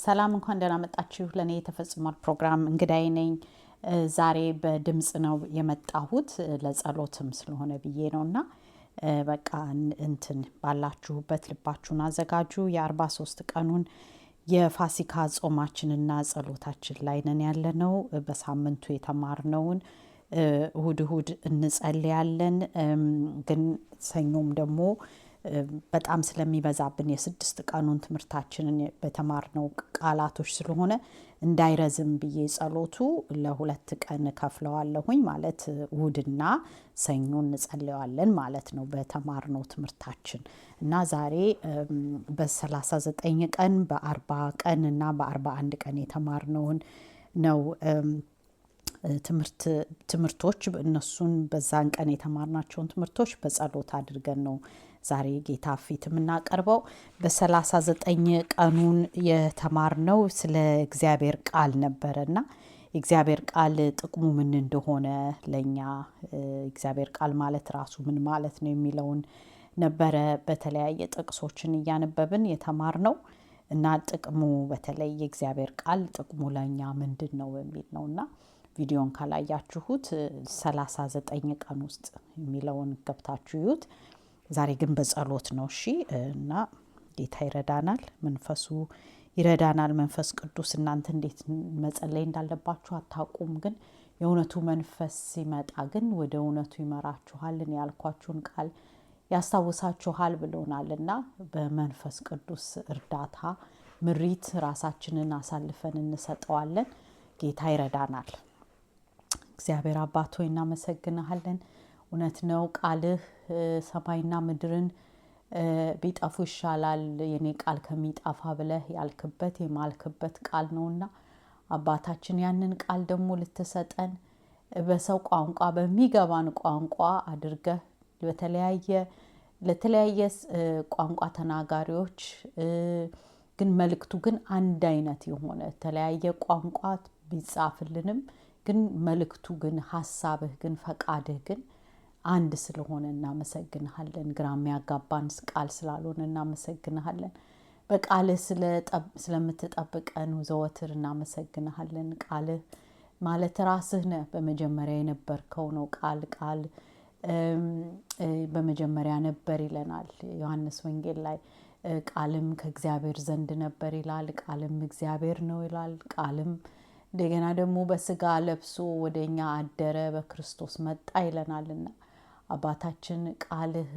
ሰላም እንኳን ደህና መጣችሁ። ለኔ የተፈጽሟል ፕሮግራም እንግዳይ ነኝ። ዛሬ በድምጽ ነው የመጣሁት ለጸሎትም ስለሆነ ብዬ ነውና በቃ እንትን ባላችሁበት ልባችሁን አዘጋጁ። የ43 ቀኑን የፋሲካ ጾማችንና ጸሎታችን ላይ ነን ያለነው። በሳምንቱ የተማርነውን እሁድ እንጸልያለን። ግን ሰኞም ደግሞ በጣም ስለሚበዛብን የ6 ቀኑን ትምህርታችንን በተማርነው ቃላቶች ስለሆነ እንዳይረዝም ብዬ ጸሎቱ ለ2 ቀን ከፍለዋለሁኝ ማለት እሁድና ሰኞ እንጸልያለን ማለት ነው በተማርነው ትምህርታችን። እና ዛሬ በ39 ቀን በ40 ቀን እና በ41 ቀን የተማርነውን ነው ትምህርቶች እነሱን በዛን ቀን የተማርናቸውን ትምህርቶች በጸሎት አድርገን ነው ዛሬ ጌታ ፊት የምናቀርበው። በ39 ቀኑን የተማርነው ስለ እግዚአብሔር ቃል ነበረና የእግዚአብሔር ቃል ጥቅሙ ምን እንደሆነ ለኛ እግዚአብሔር ቃል ማለት ራሱ ምን ማለት ነው የሚለውን ነበረ በተለያየ ጥቅሶችን እያነበብን የተማርነው። እና ጥቅሙ በተለይ የእግዚአብሔር ቃል ጥቅሙ ለኛ ምንድነው የሚል ነውና ቪዲዮን ካላያችሁት 39 ቀን ውስጥ የሚለውን ገብታችሁ ይዩት። ዛሬ ግን በጸሎት ነው እሺ። እና ጌታ ይረዳናል፣ መንፈሱ ይረዳናል። መንፈስ ቅዱስ እናንተ እንዴት መጸለይ እንዳለባችሁ አታውቁም፣ ግን የእውነቱ መንፈስ ሲመጣ ግን ወደ እውነቱ ይመራችኋል፣ ያልኳችሁን ቃል ያስታውሳችኋል ብሎናልና በመንፈስ ቅዱስ እርዳታ ምሪት ራሳችንን አሳልፈን እንሰጠዋለን። ጌታ ይረዳናል። እግዚአብሔር አባት ሆይ እናመሰግንሃለን። እውነት ነው ቃልህ ሰማይና ምድርን ቢጠፉ ይሻላል የኔ ቃል ከሚጠፋ ብለህ ያልክበት የማልክበት ቃል ነውና አባታችን ያንን ቃል ደግሞ ልትሰጠን በሰው ቋንቋ በሚገባን ቋንቋ አድርገህ ለተለያየ ቋንቋ ተናጋሪዎች ግን መልእክቱ ግን አንድ አይነት የሆነ የተለያየ ቋንቋ ቢጻፍልንም ግን መልእክቱ ግን ሐሳብህ ግን ፈቃድህ ግን አንድ ስለሆነ እናመሰግንሃለን። ግራም ያጋባን ቃል ስላልሆነ እናመሰግንሃለን። በቃልህ ስለምትጠብቀን ዘወትር እናመሰግንሃለን። ቃልህ ማለት ራስህ ነህ። በመጀመሪያ የነበርከው ነው። ቃል በመጀመሪያ ነበር ይለናል ዮሐንስ ወንጌል ላይ። ቃልም ከእግዚአብሔር ዘንድ ነበር ይላል። ቃልም እግዚአብሔር ነው ይላል። ቃልም እንደገና ደግሞ በስጋ ለብሶ ወደኛ አደረ፣ በክርስቶስ መጣ ይለናልና አባታችን ቃልህ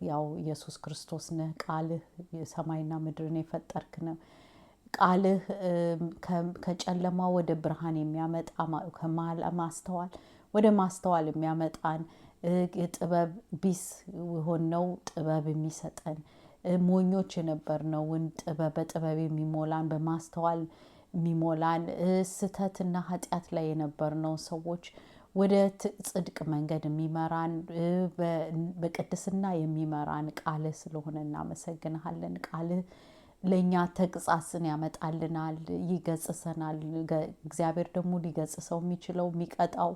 ያው ኢየሱስ ክርስቶስ ነህ። ቃልህ ሰማይና ምድርን የፈጠርክ ነው። ቃልህ ከጨለማ ወደ ብርሃን የሚያመጣ ከማስተዋል ወደ ማስተዋል የሚያመጣን ጥበብ ቢስ ሆነው ጥበብ የሚሰጠን ሞኞች የነበርነውን በጥበብ የሚሞላን በማስተዋል የሚሞላን ስተትና ኃጢአት ላይ የነበርነው ሰዎች ወደ ጽድቅ መንገድ የሚመራን በቅድስና የሚመራን ቃልህ ስለሆነ እናመሰግንሃለን። ቃልህ ለኛ ተግሳጽን ያመጣልናል፣ ይገጽሰናል። እግዚአብሔር ደግሞ ሊገጽሰው የሚችለው የሚቀጣው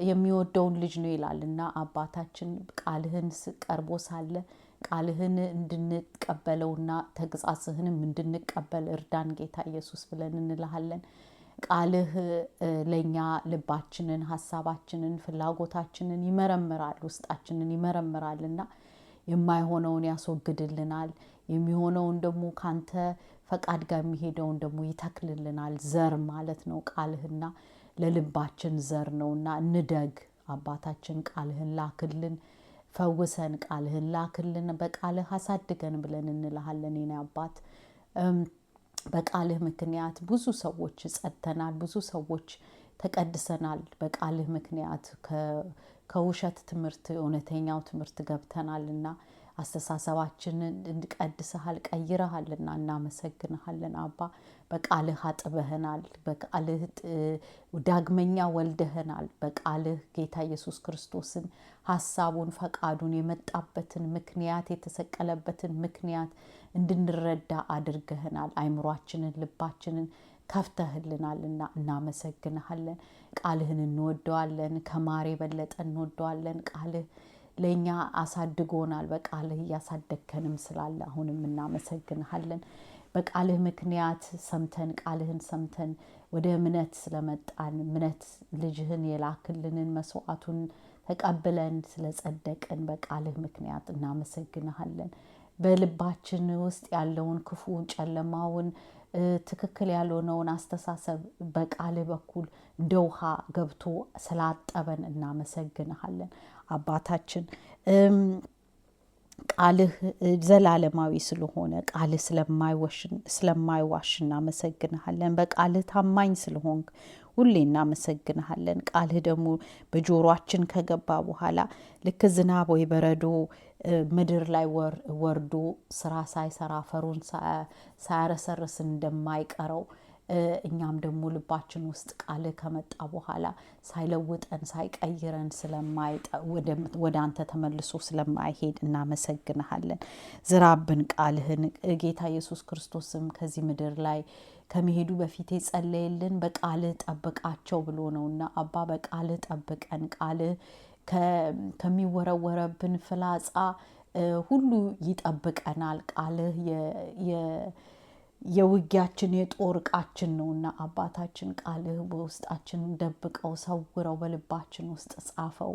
የሚወደውን ልጅ ነው ይላልና አባታችን ቃልህን ቀርቦ ሳለ ቃልህን እንድንቀበለውና ተግሳጽህንም እንድንቀበል እርዳን ጌታ ኢየሱስ ብለን እንልሃለን። ቃልህ ለኛ ልባችንን፣ ሐሳባችንን፣ ፍላጎታችንን ይመረምራል፣ ውስጣችንን ይመረምራልና የማይሆነውን ያስወግድልናል፣ የሚሆነውን ደግሞ ካንተ ፈቃድ ጋር የሚሄደውን ደግሞ ይተክልልናል። ዘር ማለት ነው ቃልህና ለልባችን ዘር ነውና እንደግ አባታችን ቃልህን ላክልን፣ ፈውሰን፣ ቃልህን ላክልን፣ በቃልህ አሳድገን ብለን እንልሃለን የኔ አባት። በቃልህ ምክንያት ብዙ ሰዎች ጸድተናል፣ ብዙ ሰዎች ተቀድሰናል። በቃልህ ምክንያት ከውሸት ትምህርት እውነተኛው ትምህርት ገብተናልና አስተሳሰባችንን እንድቀድሰሃል ቀይረሃልና እናመሰግንሃለን አባ። በቃልህ አጥበህናል፣ በቃልህ ዳግመኛ ወልደህናል። በቃልህ ጌታ ኢየሱስ ክርስቶስን ሐሳቡን ፈቃዱን የመጣበትን ምክንያት የተሰቀለበትን ምክንያት እንድንረዳ አድርገህናል። አይምሯችንን ልባችንን ከፍተህልናልና እናመሰግንሃለን። ቃልህን እንወደዋለን፣ ከማር የበለጠ እንወደዋለን። ቃልህ ለኛ አሳድጎናል፣ በቃልህ እያሳደግከንም ስላለ አሁንም እናመሰግንሃለን። በቃልህ ምክንያት ቃልህን ሰምተን ወደ እምነት ስለመጣን እምነት ልጅህን የላክልንን መስዋዕቱን ተቀብለን ስለጸደቅን በቃልህ ምክንያት እናመሰግንሃለን። በልባችን ውስጥ ያለውን ክፉን ጨለማውን ትክክል ያልሆነውን አስተሳሰብ በቃልህ በኩል እንደ ውሃ ገብቶ ስላጠበን እናመሰግንሃለን። አባታችን ቃልህ ዘላለማዊ ስለሆነ ቃልህ ስለማይዋሽ እናመሰግንሃለን። በቃልህ ታማኝ ስለሆንክ ሁሌ እናመሰግንሃለን። ቃልህ ደግሞ በጆሮአችን ከገባ በኋላ ልክ ዝናብ ወይ በረዶ ምድር ላይ ወርዶ ስራ ሳይሰራ አፈሩን ሳያረሰርስ እንደማይቀረው እኛም ደግሞ ልባችን ውስጥ ቃልህ ከመጣ በኋላ ሳይለውጠን ሳይቀይረን ወደ አንተ ተመልሶ ስለማይሄድ እናመሰግንሃለን። ዝራብን ቃልህን ጌታ ኢየሱስ ክርስቶስም ከዚህ ምድር ላይ ከመሄዱ በፊት የጸለየልን በቃልህ ጠብቃቸው ብሎ ነውና አባ በቃልህ ጠብቀን። ቃልህ ከሚወረወረብን ፍላጻ ሁሉ ይጠብቀናል። ቃልህ የውጊያችን የጦር ዕቃችን ነውና አባታችን ቃልህ በውስጣችን ደብቀው ሰውረው በልባችን ውስጥ ጻፈው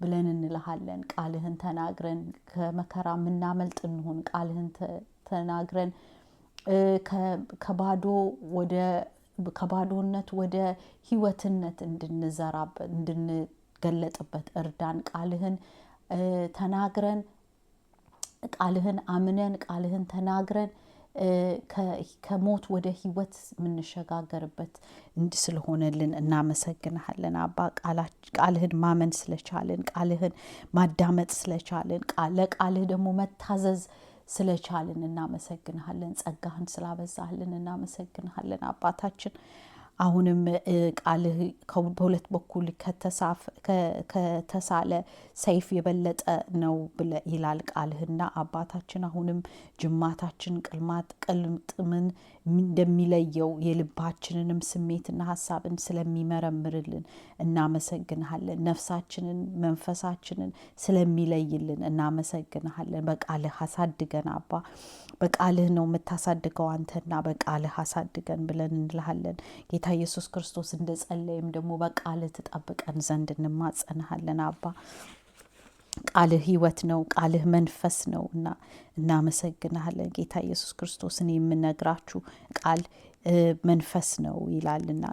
ብለን እንልሃለን። ቃልህን ተናግረን ከመከራ የምናመልጥ እንሆን። ቃልህን ተናግረን ከባዶነት ወደ ህይወትነት እንድንገለጥበት እርዳን። ቃልህን ተናግረን ቃልህን አምነን ቃልህን ተናግረን ከሞት ወደ ህይወት የምንሸጋገርበት ስለሆነልን እናመሰግንሃለን። አባ ቃልህን ማመን ስለቻልን ቃልህን ማዳመጥ ስለቻልን ለቃልህ ደግሞ መታዘዝ ስለቻልን እናመሰግንሃለን። ጸጋህን ስላበዛህልን እናመሰግንሃለን አባታችን። አሁንም ቃልህ በሁለት በኩል ከተሳለ ሰይፍ የበለጠ ነው ይላል ቃልህና አባታችን አሁንም ጅማታችን ቅልጥምን እንደሚለየው የልባችንንም ስሜትና ሀሳብን ስለሚመረምርልን እናመሰግንሃለን። ነፍሳችንን መንፈሳችንን ስለሚለይልን እናመሰግንሃለን። በቃልህ አሳድገን አባ። በቃልህ ነው የምታሳድገው አንተና በቃልህ አሳድገን ብለን እንልሃለን። ጌታ ኢየሱስ ክርስቶስ እንደጸለየም ደግሞ በቃልህ ትጠብቀን ዘንድ እንማጸንሃለን አባ። ቃልህ ህይወት ነው። ቃልህ መንፈስ ነው እና እናመሰግንሃለን ጌታ ኢየሱስ ክርስቶስን የምነግራችሁ ቃል መንፈስ ነው ይላልና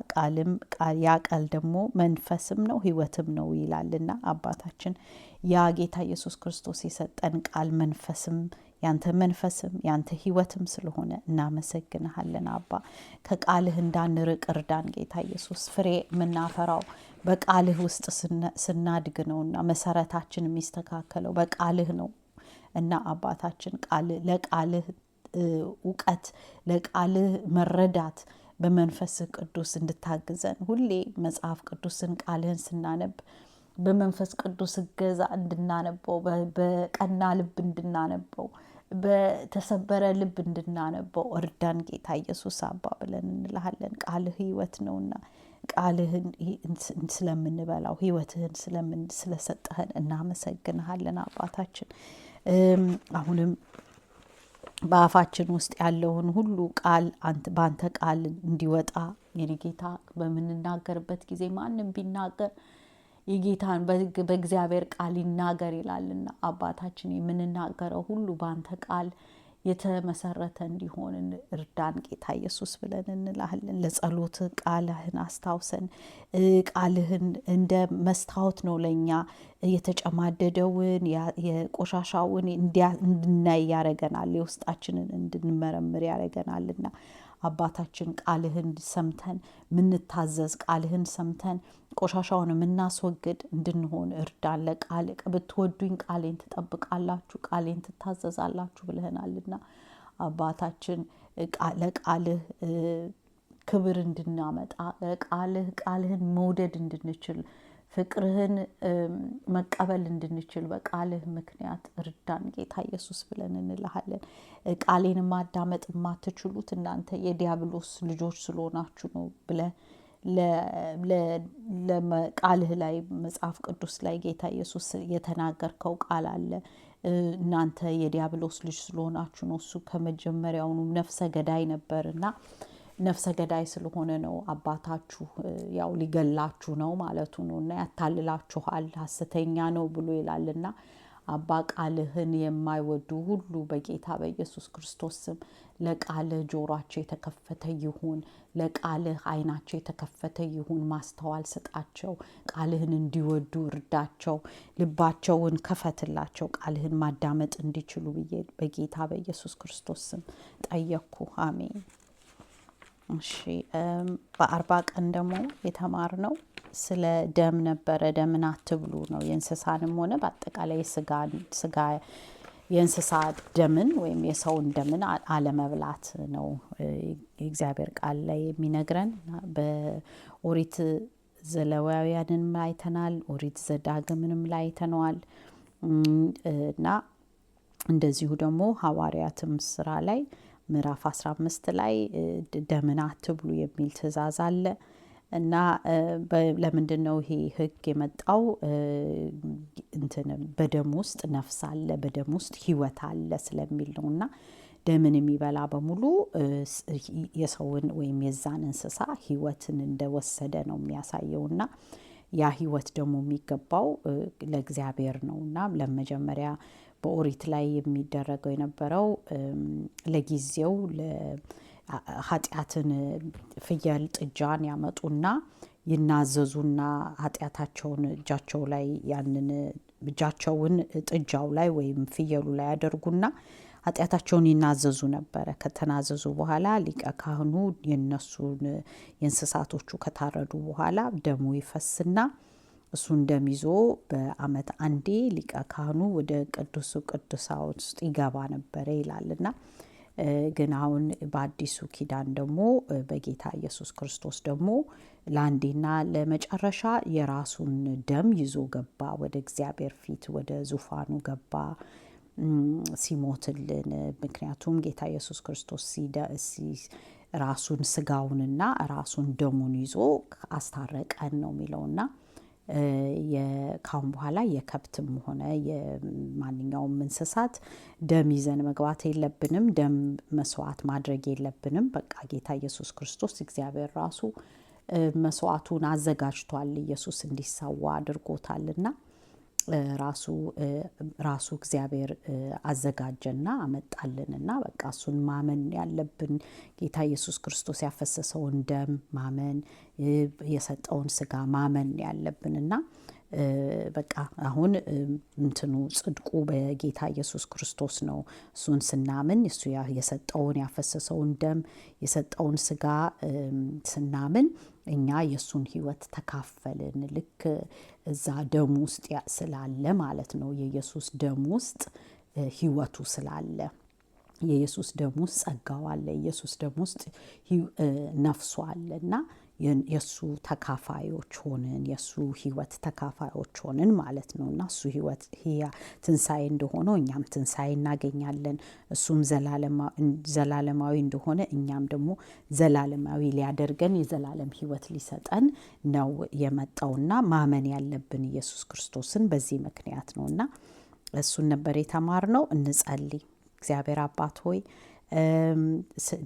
ያ ቃል ደግሞ መንፈስም ነው ህይወትም ነው ይላልና አባታችን ያ ጌታ ኢየሱስ ክርስቶስ የሰጠን ቃል ያንተ መንፈስም ያንተ ህይወትም ስለሆነ እናመሰግንሃለን አባ። ከቃልህ እንዳንርቅ እርዳን ጌታ ኢየሱስ። ፍሬ የምናፈራው በቃልህ ውስጥ ስናድግ ነውና መሰረታችን የሚስተካከለው በቃልህ ነው እና አባታችን ለቃልህ እውቀት ለቃልህ መረዳት በመንፈስህ ቅዱስ እንድታግዘን ሁሌ መጽሐፍ ቅዱስን ቃልህን ስናነብ በመንፈስ ቅዱስ እገዛ እንድናነበው በቀና ልብ እንድናነበው በተሰበረ ልብ እንድናነበው እርዳን ጌታ ኢየሱስ አባ ብለን እንልሃለን። ቃልህ ህይወት ነውና ቃልህን ስለምንበላው ህይወትህን ስለሰጠህን እናመሰግንሃለን አባታችን። አሁንም በአፋችን ውስጥ ያለውን ሁሉ ቃል በአንተ ቃል እንዲወጣ የኔ ጌታ በምንናገርበት ጊዜ ማንም ቢናገር የጌታን በእግዚአብሔር ቃል ይናገር ይላልና አባታችን የምንናገረው ሁሉ በአንተ ቃል የተመሰረተ እንዲሆን እርዳን ጌታ ኢየሱስ ብለን እንልሃለን። ለጸሎት ቃልህን አስታውሰን። ቃልህን እንደ መስታወት ነው ለኛ የተጨማደደውን የቆሻሻውን እንድናይ ያረገናል፣ የውስጣችንን እንድንመረምር ያረገናልና አባታችን ቃልህን ሰምተን ምንታዘዝ ቃልህን ሰምተን ቆሻሻውን ምናስወግድ እንድንሆን እርዳን። ብትወዱኝ ቃሌን ትጠብቃላችሁ ቃሌን ትታዘዛላችሁ ብለህናልና አባታችን ለቃልህ ክብር እንድናመጣ ቃልህን መውደድ እንድንችል ፍቅርህን መቀበል እንድንችል በቃልህ ምክንያት እርዳን ጌታ ኢየሱስ ብለን እንልሃለን። ቃሌን ማዳመጥ የማትችሉት እናንተ የዲያብሎስ ልጆች ስለሆናችሁ ነው ብለህ ለቃልህ ላይ መጽሐፍ ቅዱስ ላይ ጌታ ኢየሱስ የተናገርከው ቃል አለ። እናንተ የዲያብሎስ ልጅ ስለሆናችሁ ነው። እሱ ከመጀመሪያውኑ ነፍሰ ገዳይ ነበርና ነፍሰ ገዳይ ስለሆነ ነው አባታችሁ ያው ሊገላችሁ ነው ማለቱ ነውና ያታልላችኋል፣ ሐሰተኛ ነው ብሎ ይላልና አባ ቃልህን የማይወዱ ሁሉ በጌታ በኢየሱስ ክርስቶስ ስም ለቃልህ ጆሮአቸው የተከፈተ ይሁን፣ ለቃልህ ዓይናቸው የተከፈተ ይሁን። ማስተዋል ስጣቸው፣ ቃልህን እንዲወዱ እርዳቸው፣ ልባቸውን ከፈትላቸው፣ ቃልህን ማዳመጥ እንዲችሉ ብዬ በጌታ በኢየሱስ ክርስቶስ ስም ጠየቅኩ። አሜን። እሺ በ40 ቀን ደግሞ የተማርነው ስለ ደም ነበረ። ደምን አትብሉ ነው። የእንስሳንም ሆነ በአጠቃላይ ስጋ የእንስሳ ደምን ወይም የሰውን ደምን አለመብላት ነው የእግዚአብሔር ቃል ላይ የሚነግረን። በኦሪት ዘሌዋውያንም ላይ አይተናል፣ ኦሪት ዘዳግምንም ላይ አይተነዋል እና እንደዚሁ ደግሞ ሐዋርያትም ስራ ላይ ምዕራፍ 15 ላይ ደምን አትብሉ የሚል ትእዛዝ አለ እና ለምንድን ነው ይሄ ሕግ የመጣው? በደም ውስጥ ነፍስ አለ፣ በደም ውስጥ ሕይወት አለ ስለሚል ነው። እና ደምን የሚበላ በሙሉ የሰውን ወይም የዛን እንስሳ ሕይወትን እንደወሰደ ነው የሚያሳየው። እና ያ ሕይወት ደግሞ የሚገባው ለእግዚአብሔር ነው። እና ለመጀመሪያ በኦሪት ላይ የሚደረገው የነበረው ለጊዜው ኃጢአትን ፍየል ጥጃን ያመጡና ይናዘዙና ኃጢአታቸውን እጃቸው ላይ እጃቸውን ጥጃው ላይ ወይም ፍየሉ ላይ ያደርጉና ኃጢአታቸውን ይናዘዙ ነበረ። ከተናዘዙ በኋላ ሊቀ ካህኑ የእንስሳቶቹ ከታረዱ በኋላ ደሙ ይፈስና እሱን ደም ይዞ በዓመት አንዴ ሊቀ ካህኑ ወደ ቅዱሱ ቅዱሳን ውስጥ ይገባ ነበረ ይላልና ግን አሁን በአዲሱ ኪዳን ደግሞ በጌታ ኢየሱስ ክርስቶስ ደግሞ ለአንዴና ለመጨረሻ የራሱን ደም ይዞ ገባ፣ ወደ እግዚአብሔር ፊት ወደ ዙፋኑ ገባ ሲሞትልን። ምክንያቱም ጌታ ኢየሱስ ክርስቶስ ራሱን ስጋውንና ራሱን ደሙን ይዞ አስታረቀን ነው የሚለውና ካሁን በኋላ የከብትም ሆነ የማንኛውም እንስሳት ደም ይዘን መግባት የለብንም። ደም መስዋዕት ማድረግ የለብንም። በቃ ጌታ ኢየሱስ ክርስቶስ እግዚአብሔር ራሱ መስዋዕቱን አዘጋጅቷል። ኢየሱስ እንዲሰዋ አድርጎታልና ራሱ እግዚአብሔር አዘጋጀና አመጣልንና በቃ እሱን ማመን ያለብን። ጌታ ኢየሱስ ክርስቶስ ያፈሰሰውን ደም ማመን፣ የሰጠውን ስጋ ማመን ያለብንና በቃ አሁን ጽድቁ በጌታ ኢየሱስ ክርስቶስ ነው። እሱን ስናምን እሱ የሰጠውን ያፈሰሰውን ደም የሰጠውን ስጋ ስናምን እኛ የእሱን ሕይወት ተካፈልን። ልክ እዛ ደም ውስጥ ስላለ ማለት ነው። የኢየሱስ ደም ውስጥ ሕይወቱ ስላለ የኢየሱስ ደም ውስጥ ጸጋው አለ። የኢየሱስ ደም ውስጥ ነፍሱ አለ እና የእሱ ተካፋዮች ሆንን፣ የእሱ ሕይወት ተካፋዮች ሆንን ማለት ነው። እና እሱ ሕይወት ትንሣኤ እንደሆነው እኛም ትንሣኤ እናገኛለን። እሱም ዘላለማዊ እንደሆነ እኛም ደግሞ ዘላለማዊ ሊያደርገን የዘላለም ሕይወት ሊሰጠን ነው የመጣውና ማመን ያለብን ኢየሱስ ክርስቶስን በዚህ ምክንያት ነው። እና እሱን ነበር የተማርነው። እንጸልይ። እግዚአብሔር አባት ሆይ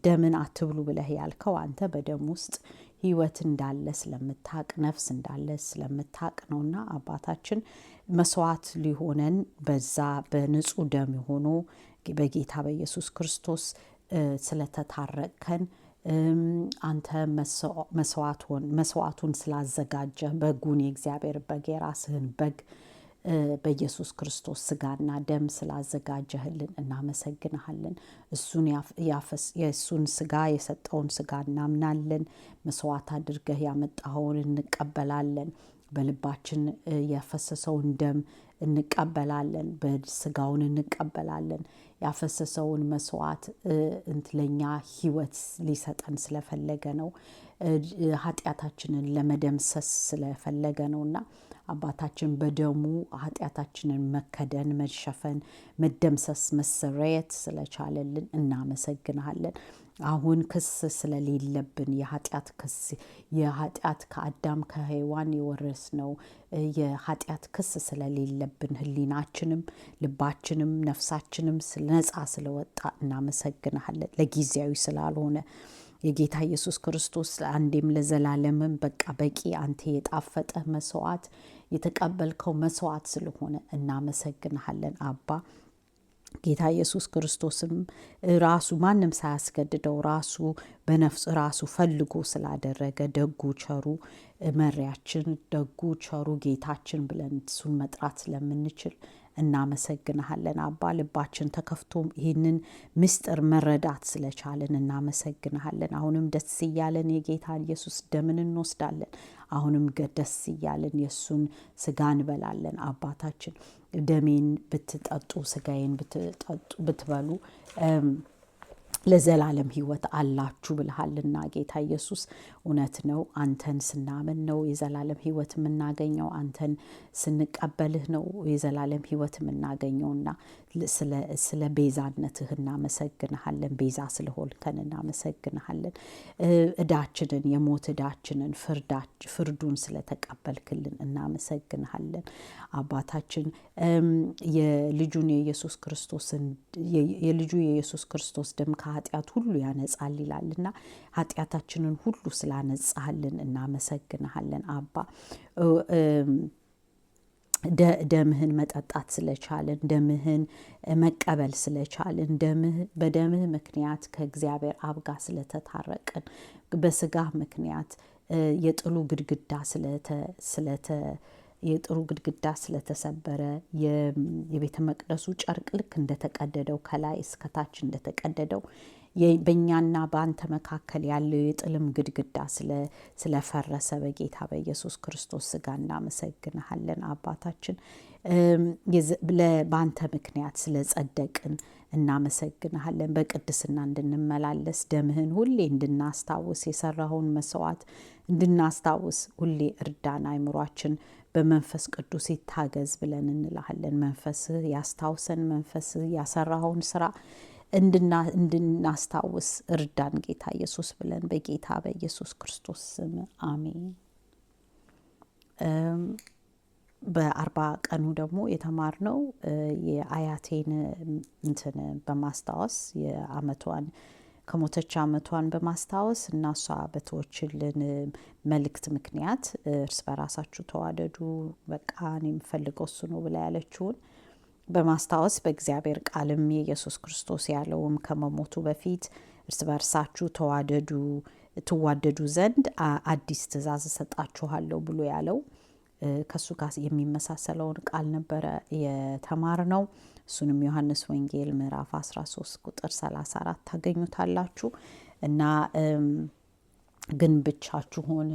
ደምን አትብሉ ብለህ ያልከው አንተ በደም ውስጥ ሕይወት እንዳለ ስለምታቅ፣ ነፍስ እንዳለ ስለምታቅ ነውና አባታችን መስዋዕት ሊሆነን በዛ በንጹህ ደም ሆኖ በጌታ በኢየሱስ ክርስቶስ ስለተታረቅከን አንተ መስዋዕቱን ስላዘጋጀ በጉን የእግዚአብሔር በግ የራስህን በግ በኢየሱስ ክርስቶስ ስጋና ደም ስላዘጋጀህልን እናመሰግንሃለን። የእሱን ስጋ የሰጠውን ስጋ እናምናለን። መስዋዕት አድርገህ ያመጣኸውን እንቀበላለን። በልባችን ያፈሰሰውን ደም እንቀበላለን። በስጋውን እንቀበላለን። ያፈሰሰውን መስዋዕት ለኛ ሕይወት ሊሰጠን ስለፈለገ ነው። ኃጢአታችንን ለመደምሰስ ስለፈለገ ነውና አባታችን በደሙ ኃጢአታችንን መከደን፣ መሸፈን፣ መደምሰስ፣ መሰረየት ስለቻለልን እናመሰግንሃለን። አሁን ክስ ስለሌለብን የኃጢአት ክስ የኃጢአት ከአዳም ከሔዋን የወረስነው የኃጢአት ክስ ስለሌለብን ሕሊናችንም ልባችንም ነፍሳችንም ነፃ ስለወጣ እናመሰግናለን። ለጊዜያዊ ስላልሆነ የጌታ ኢየሱስ ክርስቶስ አንዴም ለዘላለምም በቃ በቂ አንተ የጣፈጠ መስዋዕት የተቀበልከው መስዋዕት ስለሆነ እናመሰግናለን አባ። ጌታ ኢየሱስ ክርስቶስም ራሱ ማንም ሳያስገድደው ራሱ በነፍስ ራሱ ፈልጎ ስላደረገ ደጉ ቸሩ መሪያችን ደጉ ቸሩ ጌታችን ብለን እሱን መጥራት ስለምንችል እናመሰግናለን አባ። ልባችን ተከፍቶ ይህንን ምስጢር መረዳት ስለቻለን እናመሰግናለን። አሁንም ደስ እያለን የጌታ ኢየሱስ ደምን እንወስዳለን። አሁንም ደስ እያለን የእሱን ስጋ እንበላለን። አባታችን ደሜን ብትጠጡ ስጋዬን ብትበሉ ለዘላለም ሕይወት አላችሁ ብልሃልና ጌታ ኢየሱስ እውነት ነው። አንተን ስናምን ነው የዘላለም ሕይወት የምናገኘው። አንተን ስንቀበልህ ነው የዘላለም ሕይወት የምናገኘውና ስለ ቤዛነትህ እናመሰግንሃለን። ቤዛ ስለሆንከን እናመሰግንሃለን። እዳችንን የሞት እዳችንን ፍርዱን ስለተቀበልክልን እናመሰግንሃለን አባታችን። የልጁ የኢየሱስ ክርስቶስ ደም ከኃጢአት ሁሉ ያነጻል ይላልና ኃጢአታችንን ሁሉ ስላነጻህልን እናመሰግንሃለን አባ። ደምህን መጠጣት ስለቻለን ደምህን መቀበል ስለቻለን በደምህ ምክንያት ከእግዚአብሔር አብ ጋር ስለተታረቅን በስጋ ምክንያት የጥሉ ግድግዳ ስለተሰበረ የቤተ መቅደሱ ጨርቅ ልክ እንደተቀደደው ከላይ እስከታች እንደተቀደደው በእኛና በአንተ መካከል ያለው የጥልም ግድግዳ ስለፈረሰ በጌታ በኢየሱስ ክርስቶስ ስጋ እናመሰግንሃለን አባታችን። በአንተ ምክንያት ስለጸደቅን እናመሰግንሃለን። በቅድስና እንድንመላለስ ደምህን ሁሌ እንድናስታውስ የሰራኸውን መስዋዕት እንድናስታውስ ሁሌ እርዳን። አይምሯችን በመንፈስ ቅዱስ ይታገዝ ብለን እንልሃለን። መንፈስህ ያስታውሰን። መንፈስህ ያሰራኸውን ስራ እንድናስታውስ እርዳን ጌታ ኢየሱስ ብለን በጌታ በኢየሱስ ክርስቶስ ስም አሜን። በ40 ቀኑ ደግሞ የተማርነው የአያቴን እንትን በማስታወስ የአመቷን ከሞተች አመቷን በማስታወስ እና እሷ በተወችልን መልእክት ምክንያት እርስ በራሳችሁ ተዋደዱ በቃ እኔ የምፈልገው እሱ ነው ብላ ያለችውን በማስታወስ በእግዚአብሔር ቃልም የኢየሱስ ክርስቶስ ያለውም ከመሞቱ በፊት እርስ በርሳችሁ ትዋደዱ ዘንድ አዲስ ትእዛዝ እሰጣችኋለሁ ብሎ ያለው ከሱ ጋር የሚመሳሰለውን ቃል ነበረ የተማርነው። እሱንም ዮሐንስ ወንጌል ምዕራፍ 13 ቁጥር 34 ታገኙታላችሁ። እና ግን ብቻችሁን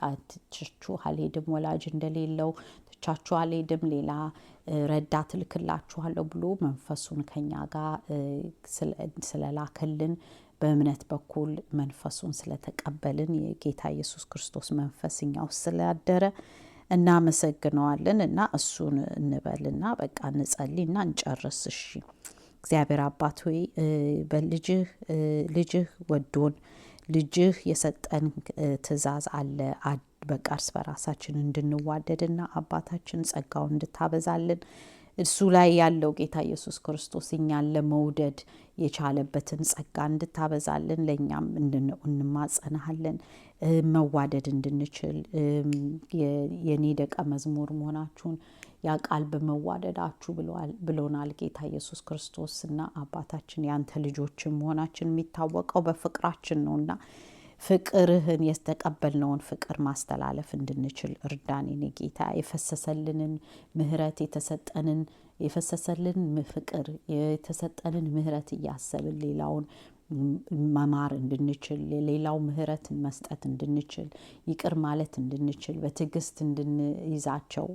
አትችቹ አልሄድም ወላጅ እንደሌለው ትቻችሁ አልሄድም ሌላ ረዳት ልክላችኋለሁ ብሎ መንፈሱን ከኛ ጋር ስለላከልን በእምነት በኩል መንፈሱን ስለተቀበልን የጌታ ኢየሱስ ክርስቶስ መንፈስ እኛ ውስጥ ስላደረ እናመሰግነዋለን። እና እሱን እንበልና በቃ እንጸልይና እንጨርስ። እሺ። እግዚአብሔር አባት ሆይ ልጅህ ወዶን ልጅህ የሰጠን ትእዛዝ አለ በቃ እርስ በራሳችን እንድንዋደድና አባታችን ጸጋውን እንድታበዛልን እሱ ላይ ያለው ጌታ ኢየሱስ ክርስቶስ እኛን ለመውደድ የቻለበትን ጸጋ እንድታበዛልን ለእኛም እንማጸናሃለን። መዋደድ እንድንችል የኔ ደቀ መዝሙር መሆናችሁን ያ ቃል በመዋደዳችሁ ብሎናል ጌታ ኢየሱስ ክርስቶስ። እና አባታችን ያንተ ልጆችን መሆናችን የሚታወቀው በፍቅራችን ነውና ፍቅርህን የተቀበልነውን ፍቅር ማስተላለፍ እንድንችል እርዳን የኔ ጌታ። የፈሰሰልንን ምህረት የፈሰሰልን ፍቅር የተሰጠንን ምህረት እያሰብን ሌላውን መማር እንድንችል ሌላው ምህረትን መስጠት እንድንችል ይቅር ማለት እንድንችል በትዕግስት እንድንይዛቸው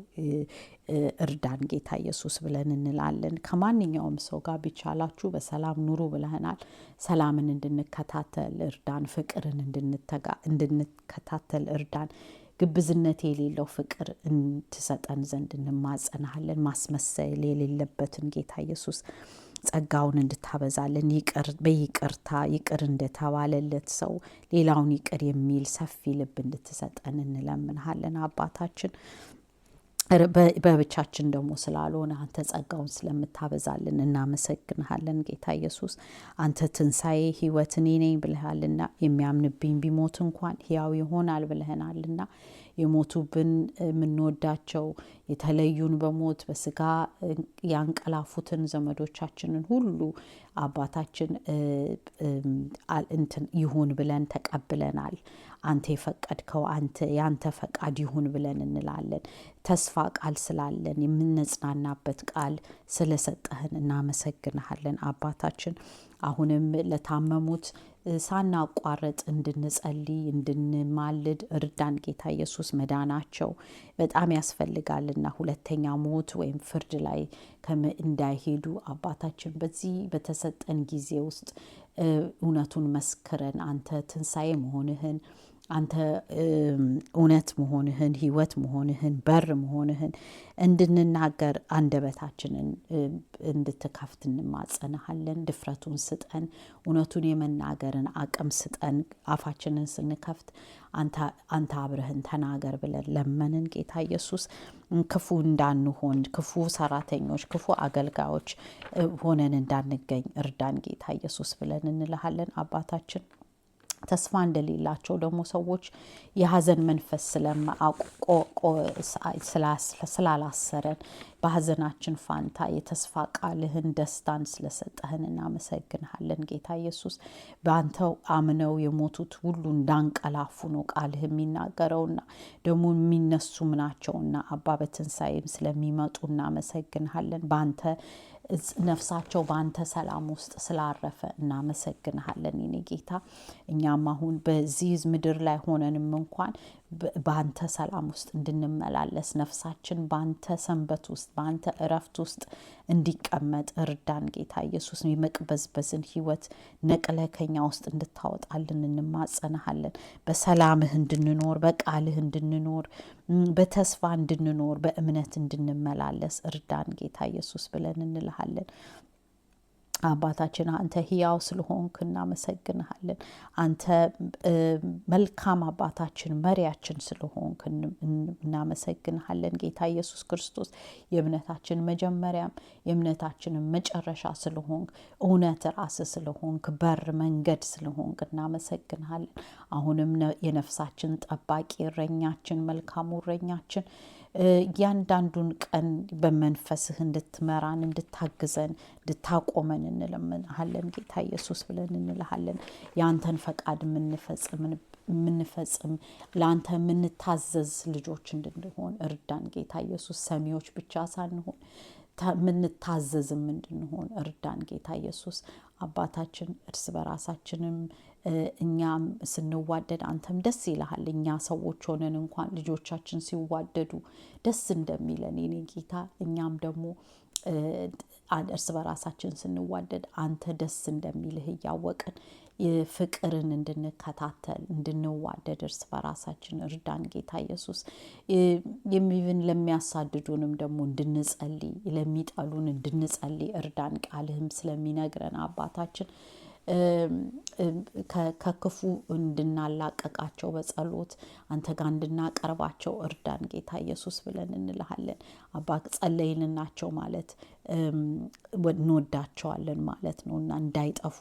እርዳን ጌታ ኢየሱስ ብለን እንላለን። ከማንኛውም ሰው ጋር ቢቻላችሁ በሰላም ኑሩ ብለህናል። ሰላምን እንድንከታተል እርዳን። ፍቅርን እንድንከታተል እርዳን። ግብዝነት የሌለው ፍቅር ትሰጠን ዘንድ እንማጸናሃለን። ማስመሰል የሌለበትን ጌታ ኢየሱስ ጸጋውን እንድታበዛልን በይቅርታ ይቅር እንደተባለለት ሰው ሌላውን ይቅር የሚል ሰፊ ልብ እንድትሰጠን እንለምንሃለን አባታችን። በብቻችን ደግሞ ስላልሆነ አንተ ጸጋውን ስለምታበዛልን እናመሰግንሃለን ጌታ ኢየሱስ። አንተ ትንሣኤ ሕይወት እኔ ነኝ ብለሃልና የሚያምንብኝ ቢሞት እንኳን ሕያው ይሆናል ብለህናልና የሞቱብን የምንወዳቸው የተለዩን በሞት በስጋ ያንቀላፉትን ዘመዶቻችንን ሁሉ አባታችን እንትን ይሁን ብለን ተቀብለናል። አንተ የፈቀድከው ያንተ ፈቃድ ይሁን ብለን እንላለን። ተስፋ ቃል ስላለን የምንጽናናበት ቃል ስለሰጠህን እናመሰግንሃለን አባታችን። አሁንም ለታመሙት ሳናቋርጥ እንድንጸልይ እንድንማልድ እርዳን ጌታ ኢየሱስ። መዳናቸው በጣም ያስፈልጋልና ሁለተኛ ሞት ወይም ፍርድ ላይ እንዳይሄዱ አባታችን በዚህ በተሰጠን ጊዜ ውስጥ እውነቱን መስክረን አንተ ትንሣኤ መሆንህን አንተ እውነት መሆንህን ሕይወት መሆንህን በር መሆንህን እንድንናገር አንደበታችንን እንድትከፍት እንማጸንሃለን። ድፍረቱን ስጠን፣ እውነቱን የመናገርን አቅም ስጠን። አፋችንን ስንከፍት አንተ አብረህን ተናገር ብለን ለመንን ጌታ ኢየሱስ። ክፉ እንዳንሆን፣ ክፉ ሰራተኞች፣ ክፉ አገልጋዮች ሆነን እንዳንገኝ እርዳን ጌታ ኢየሱስ ብለን እንልሃለን አባታችን። ተስፋ እንደሌላቸው ደግሞ ሰዎች የሀዘን መንፈስ ስላላሰረን በሀዘናችን ፋንታ የተስፋ ቃልህን ደስታን ስለሰጠህን እናመሰግንሃለን ጌታ ኢየሱስ። በአንተው አምነው የሞቱት ሁሉ እንዳንቀላፉ ነው ቃልህ የሚናገረውና ደግሞ የሚነሱም ናቸውና አባ በትንሣኤም ስለሚመጡ እናመሰግንሃለን። በአንተ ነፍሳቸው በአንተ ሰላም ውስጥ ስላረፈ እናመሰግንሃለን የኔ ጌታ። እኛም አሁን በዚህ ምድር ላይ ሆነንም እንኳን በአንተ ሰላም ውስጥ እንድንመላለስ ነፍሳችን በአንተ ሰንበት ውስጥ በአንተ እረፍት ውስጥ እንዲቀመጥ እርዳን ጌታ ኢየሱስ። የመቅበዝበዝን ሕይወት ነቅለ ከኛ ውስጥ እንድታወጣልን እንማጸንሃለን። በሰላምህ እንድንኖር፣ በቃልህ እንድንኖር፣ በተስፋ እንድንኖር፣ በእምነት እንድንመላለስ እርዳን ጌታ ኢየሱስ ብለን እንልሃለን አባታችን። አንተ ሕያው ስለሆንክ እናመሰግንሃለን። አንተ መልካም አባታችን መሪያችን ስለሆንክ እናመሰግንሃለን ጌታ ኢየሱስ ክርስቶስ። የእምነታችን መጀመሪያም የእምነታችን መጨረሻ ስለሆንክ፣ እውነት ራስ ስለሆንክ፣ በር መንገድ ስለሆንክ እናመሰግንሃለን። አሁንም የነፍሳችን ጠባቂ እረኛችን፣ መልካሙ እረኛችን እያንዳንዱን ቀን በመንፈስህ እንድትመራን፣ እንድታግዘን፣ እንድታቆመን እንለምንሃለን ጌታ ኢየሱስ ብለን እንልሃለን። የአንተን ፈቃድ የምንፈጽም ለአንተ የምንታዘዝ ልጆች እንድንሆን እርዳን ጌታ ኢየሱስ። ሰሚዎች ብቻ ሳንሆን የምንታዘዝም እንድንሆን እርዳን ጌታ ኢየሱስ አባታችን። እርስ በራሳችንም እኛም ስንዋደድ አንተም ደስ ይልሃል። እኛ ሰዎች ሆነን እንኳን ልጆቻችን ሲዋደዱ ደስ እንደሚለን የኔ ጌታ፣ እኛም ደግሞ እርስ በራሳችን ስንዋደድ አንተ ደስ እንደሚልህ እያወቅን ፍቅርን እንድንከታተል እንድንዋደድ እርስ በራሳችን እርዳን ጌታ ኢየሱስ። የሚብን ለሚያሳድዱንም ደግሞ እንድንጸልይ፣ ለሚጠሉን እንድንጸልይ እርዳን። ቃልህም ስለሚነግረን አባታችን ከክፉ እንድናላቀቃቸው በጸሎት አንተ ጋር እንድናቀርባቸው እርዳን ጌታ ኢየሱስ ብለን እንልሃለን አባ። ጸለይልናቸው ማለት እንወዳቸዋለን ማለት ነውና እንዳይጠፉ